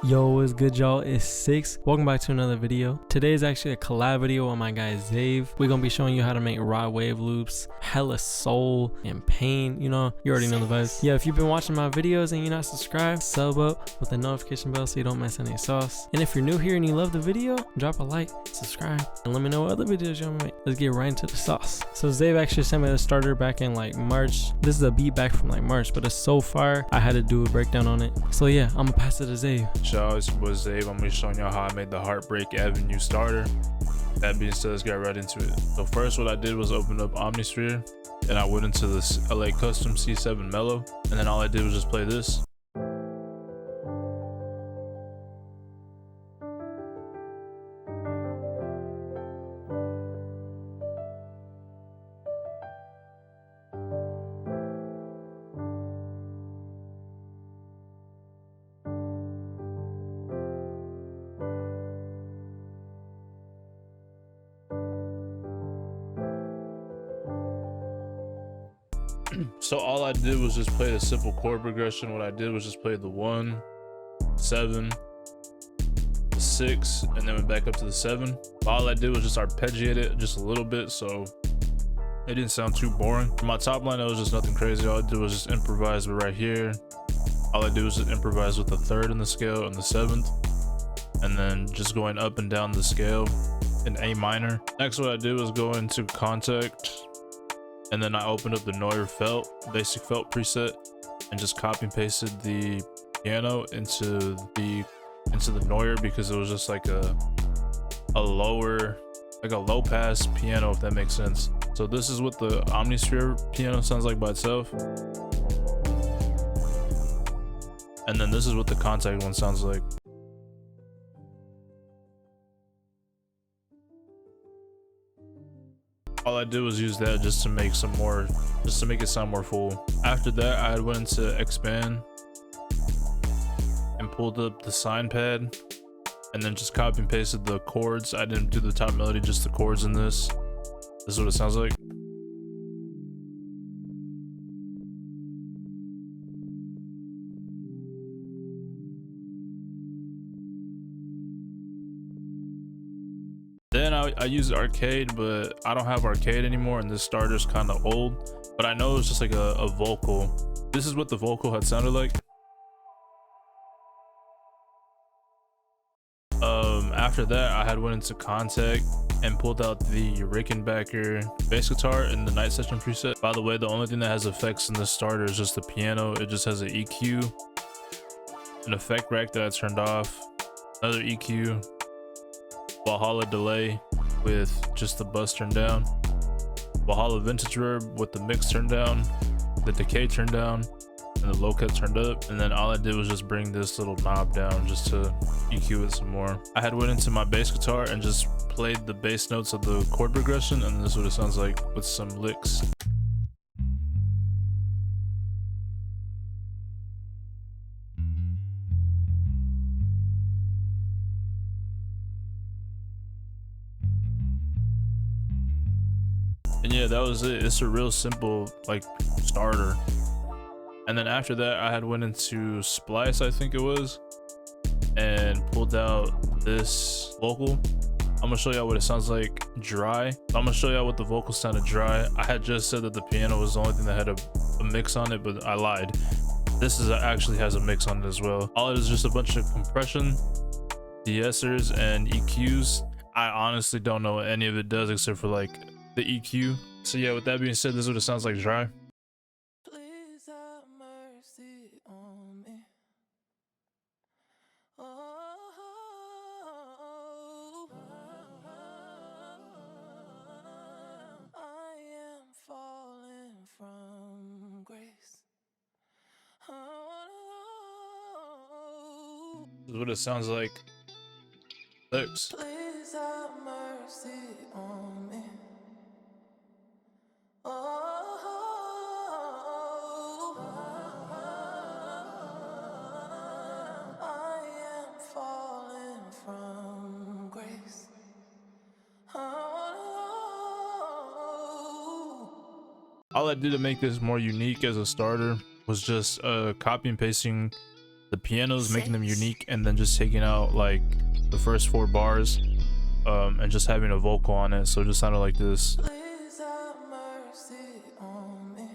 Yo, what's good, y'all? It's Six. Welcome back to another video. Today is actually a collab video on my guy Xave. We're gonna be showing you how to make raw wave loops, hella soul and pain. You know, you already know the vibes. Yeah, if you've been watching my videos and you're not subscribed, sub up with the notification bell so you don't miss any sauce. And if you're new here and you love the video, drop a like, subscribe, and let me know what other videos you want to make. Let's get right into the sauce. So Xave actually sent me the starter back in like March. This is a beat back from like March, but it's so far I had to do a breakdown on it. So yeah, I'm gonna pass it to Xave. Y'all, it's your boy Xave. I'm gonna be showing y'all how I made the Heartbreak Avenue starter. That being said, let's get right into it. So first, what I did was open up Omnisphere, and I went into this LA Custom C7 Mellow, and then all I did was just play this. So all I did was just play the simple chord progression. What I did was just play the 1, 7, 6, and then went back up to the 7. All I did was just arpeggiate it just a little bit, so it didn't sound too boring. For my top line, it was just nothing crazy. All I did was just improvise, but right here, all I did was just improvise with the 3rd in the scale and the 7th, and then just going up and down the scale in A minor. Next, what I did was go into Contact, and then I opened up the Neuer felt, basic felt preset, and just copy and pasted the piano into the Neuer, because it was just like a lower, like a low pass piano, if that makes sense. So this is what the Omnisphere piano sounds like by itself, and then this is what the Contact one sounds like. All I did was use that just to make some more, just to make it sound more full. After that, I went into Expand and pulled up the sign pad, and then just copy and pasted the chords. I didn't do the top melody, just the chords in this. This is what it sounds like. Then I used Arcade, but I don't have Arcade anymore, and this starter's kind of old, but I know it's just like a vocal. This is what the vocal had sounded like. After that, I had went into Contact and pulled out the Rickenbacker bass guitar in the night session preset. By the way, the only thing that has effects in this starter is just the piano. It just has an EQ, an effect rack that I turned off, another EQ, Valhalla delay with just the bus turned down, Valhalla vintage reverb with the mix turned down, the decay turned down, and the low cut turned up. And then all I did was just bring this little knob down just to EQ it some more. I had went into my bass guitar and just played the bass notes of the chord progression, and this is what it sounds like with some licks. And yeah, that was it. It's a real simple like starter. And then after that, I had went into Splice, I think it was, and pulled out this vocal. I'm gonna show y'all what it sounds like dry. I'm gonna show y'all what the vocal sounded dry. I had just said that the piano was the only thing that had a mix on it, but I lied. This is actually has a mix on it as well. All it is just a bunch of compression, de-essers, and EQs. I honestly don't know what any of it does except for like the EQ. So yeah, with that being said, this is what it sounds like dry. Please have mercy on me. Oh, I am falling from grace. This is what it sounds like. Thanks. Please have mercy on me. I am falling from grace. All I did to make this more unique as a starter was just copy and pasting the pianos, making them unique, and then just taking out like the first 4 bars and just having a vocal on it, so it just sounded like this. Please have mercy on me.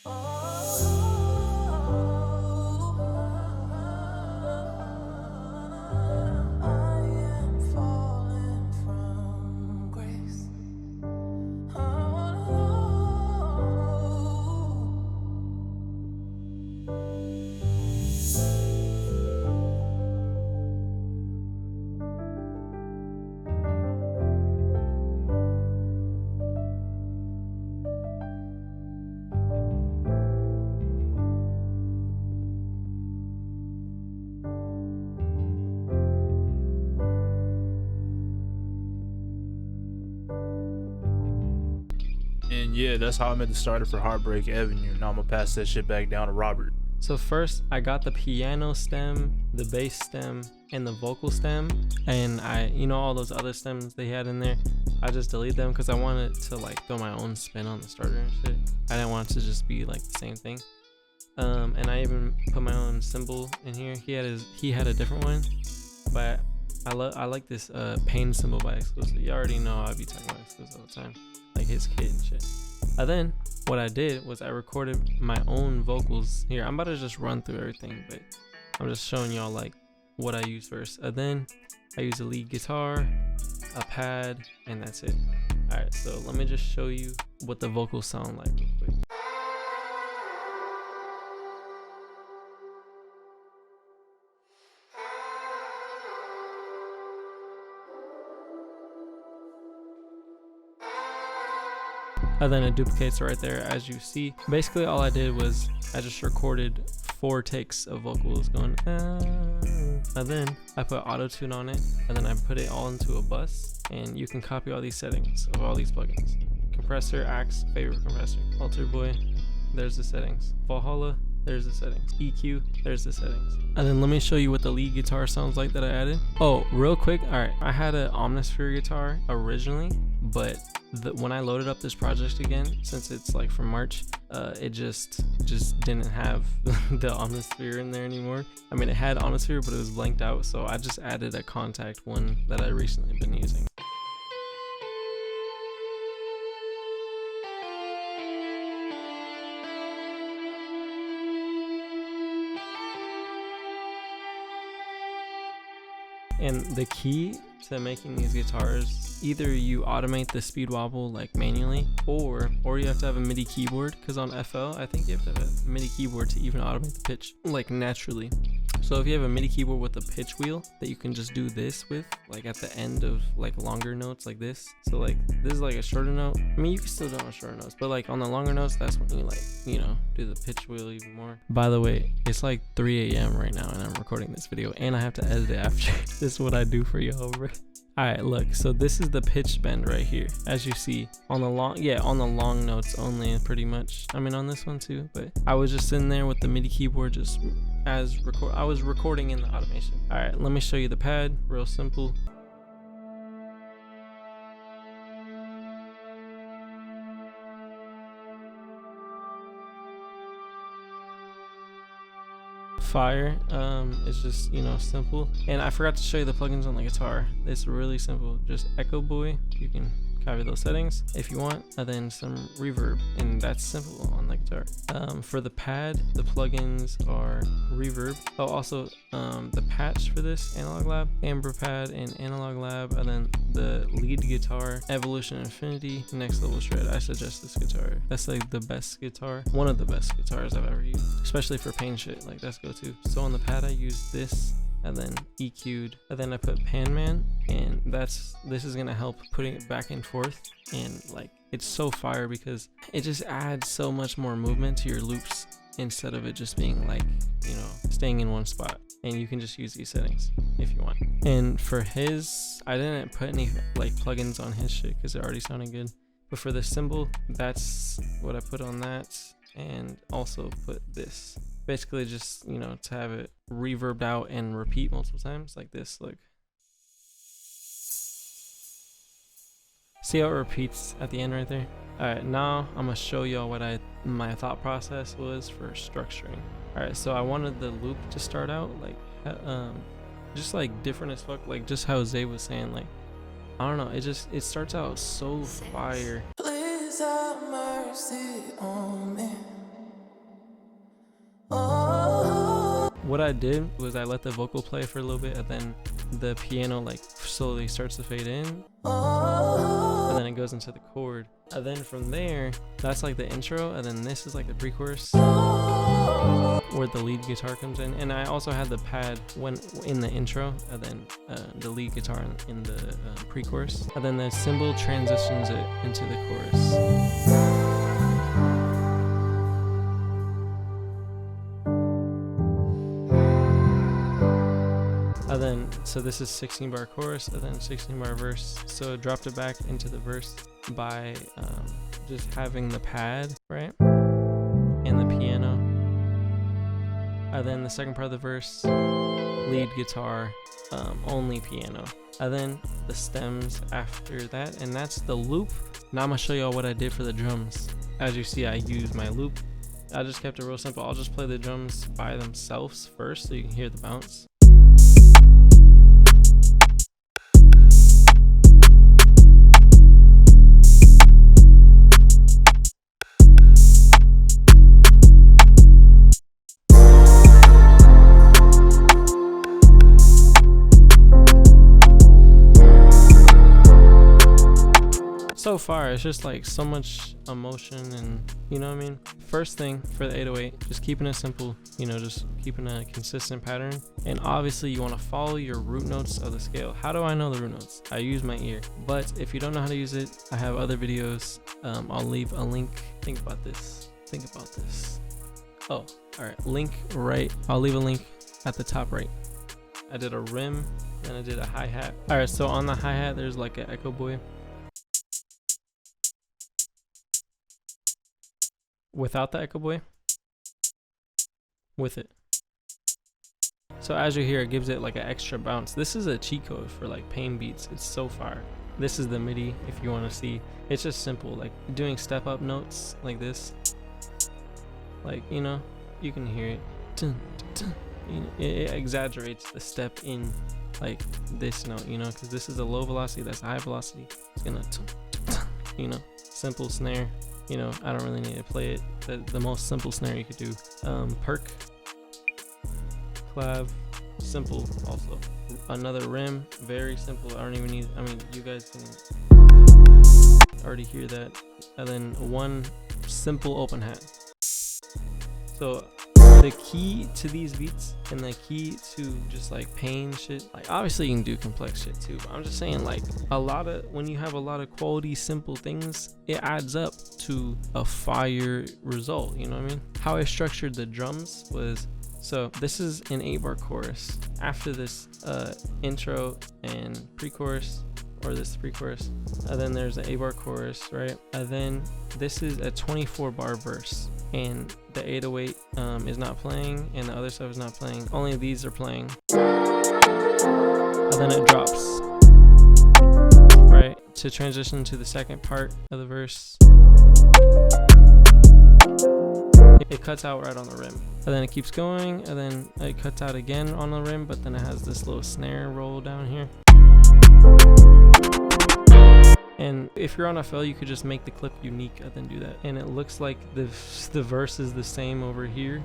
I am falling from grace. And yeah, that's how I made the starter for Heartbreak Avenue. Now I'm gonna pass that shit back down to Robert. So first I got the piano stem, the bass stem, and the vocal stem, and you know, all those other stems they had in there, I just deleted them because I wanted to like throw my own spin on the starter and shit. I didn't want it to just be like the same thing. And I even put my own cymbal in here. He had a different one, but I like this pain cymbal by Exclusive. You already know I'll be talking about Exclusive all the time, like his kit and shit. Then what I did was I recorded my own vocals here. I'm about to just run through everything, but I'm just showing y'all like what I use first. Then I use a lead guitar, a pad, and that's it. Alright, so let me just show you what the vocals sound like real quick. Then it duplicates right there, as you see. Basically all I did was I just recorded 4 takes of vocals going and then I put auto-tune on it, and then I put it all into a bus, and you can copy all these settings of all these plugins. Compressor, Axe, favorite compressor. Alter Boy, there's the settings. Valhalla, there's the settings. EQ, there's the settings. And then let me show you what the lead guitar sounds like that I added. Oh, real quick, alright, I had an Omnisphere guitar originally, but when I loaded up this project again, since it's like from March, it just didn't have the Omnisphere in there anymore. I mean, it had Omnisphere, but it was blanked out, so I just added a contact one that I recently been using. And the key to making these guitars, either you automate the speed wobble like manually, or you have to have a MIDI keyboard, because on FL I think you have to have a MIDI keyboard to even automate the pitch like naturally. So if you have a MIDI keyboard with a pitch wheel that you can just do this with, like at the end of like longer notes like this. So like this is like a shorter note. I mean, you can still do it on shorter notes, but like on the longer notes, that's when you like, you know, do the pitch wheel even more. By the way, it's like 3 a.m. right now and I'm recording this video and I have to edit it after. This is what I do for y'all, bro. Alright, look, so this is the pitch bend right here, as you see on the long notes only, pretty much. I mean on this one too, but I was just sitting there with the MIDI keyboard just I was recording in the automation. Alright, let me show you the pad, real simple. Fire. It's just, you know, simple. And I forgot to show you the plugins on the guitar. It's really simple. Just Echo Boy, you can copy those settings if you want, and then some reverb, and that's simple on the guitar. For the pad, the plugins are Reverb. Oh, also the patch for this, Analog Lab, Amber Pad, and Analog Lab, and then the lead guitar, Evolution Infinity, Next Level Shred. I suggest this guitar. That's like the best guitar, one of the best guitars I've ever used, especially for pain shit. Like that's go-to. So on the pad, I use this, and then EQ'd, and then I put Pan Man, and this is gonna help putting it back and forth, and like it's so fire because it just adds so much more movement to your loops instead of it just being like, you know, staying in one spot. And you can just use these settings if you want. And for his, I didn't put any like plugins on his shit because it already sounded good, but for the cymbal, that's what I put on that, and also put this. Basically just, you know, to have it reverbed out and repeat multiple times like this, look. See how it repeats at the end right there? All right, now I'm gonna show y'all what my thought process was for structuring. All right, so I wanted the loop to start out like just like different as fuck, like just how Xave was saying, like I don't know, it starts out so fire. Please have mercy on me. What I did was I let the vocal play for a little bit, and then the piano like slowly starts to fade in, and then it goes into the chord, and then from there that's like the intro, and then this is like the pre-chorus where the lead guitar comes in. And I also had the pad when in the intro, and then the lead guitar in the pre-chorus, and then the cymbal transitions it into the chorus. And then, so this is 16 bar chorus and then 16 bar verse. So it dropped it back into the verse by just having the pad, right? And the piano. And then the second part of the verse, lead guitar, only piano. And then the stems after that, and that's the loop. Now I'm gonna show y'all what I did for the drums. As you see, I used my loop. I just kept it real simple. I'll just play the drums by themselves first so you can hear the bounce. So far it's just like so much emotion, and you know what I mean. First thing for the 808, just keeping it simple, you know, just keeping a consistent pattern. And obviously you want to follow your root notes of the scale. How do I know the root notes? I use my ear. But if you don't know how to use it, I have other videos. I'll leave a link. Think about this. Oh, all right, link right. I'll leave a link at the top right. I did a rim, then I did a hi-hat. All right, so on the hi-hat there's like an echo boy. Without the echo boy, with it. So as you hear, it gives it like an extra bounce. This is a cheat code for like pain beats. It's so fire. This is the MIDI if you want to see. It's just simple, like doing step up notes like this. Like, you know, you can hear it. Dun, dun, dun. It exaggerates the step in like this note, you know, because this is a low velocity, that's a high velocity. It's gonna, you know, simple snare. You know, I don't really need to play it. The most simple snare you could do. Perk, clav, simple also. Another rim, very simple. I don't even need, I mean, you guys can already hear that. And then one simple open hat. So the key to these beats and the key to just like pain shit, like obviously you can do complex shit too, but I'm just saying, like when you have a lot of quality simple things, it adds up to a fire result, you know what I mean? How I structured the drums was, so this is an 8-bar chorus. After this intro and pre-chorus, or this pre-chorus, and then there's an 8-bar chorus, right? And then this is a 24-bar verse, and the 808 is not playing, and the other stuff is not playing. Only these are playing, and then it drops, right? To transition to the second part of the verse, it cuts out right on the rim, and then it keeps going, and then it cuts out again on the rim, but then it has this little snare roll down here. And if you're on FL, you could just make the clip unique and then do that. And it looks like the verse is the same over here,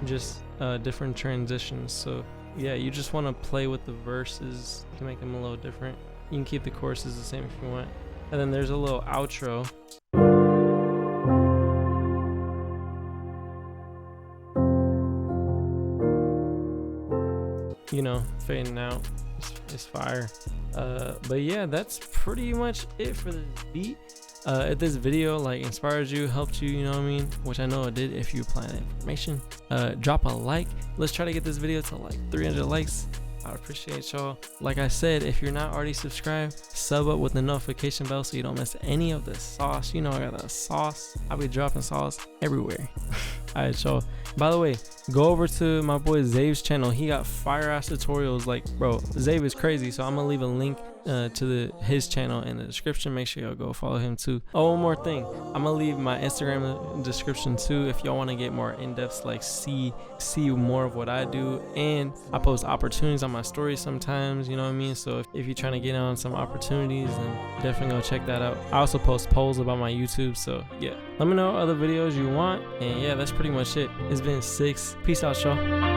just different transitions. So yeah, you just want to play with the verses to make them a little different. You can keep the choruses the same if you want. And then there's a little outro. You know, fading out. It's fire. But yeah, that's pretty much it for this beat. If this video like inspired you, helped you, you know what I mean, which I know it did if you apply that information, drop a like. Let's try to get this video to like 300 likes. I appreciate y'all. Like I said, if you're not already subscribed, sub up with the notification bell so you don't miss any of the sauce. You know I got the sauce. I'll be dropping sauce everywhere. Alright, y'all. By the way, go over to my boy Xave's channel. He got fire ass tutorials. Like, bro, Xave is crazy. So I'm gonna leave a link to his channel in the description. Make sure y'all go follow him too. Oh, one more thing, I'm gonna leave my Instagram in the description too if y'all want to get more in-depth, like see more of what I do. And I post opportunities on my stories sometimes, you know what I mean? So if you're trying to get on some opportunities, then definitely go check that out. I also post polls about my YouTube, so yeah, let me know other videos you want. And yeah, that's pretty much it. It's been 6. Peace out, y'all.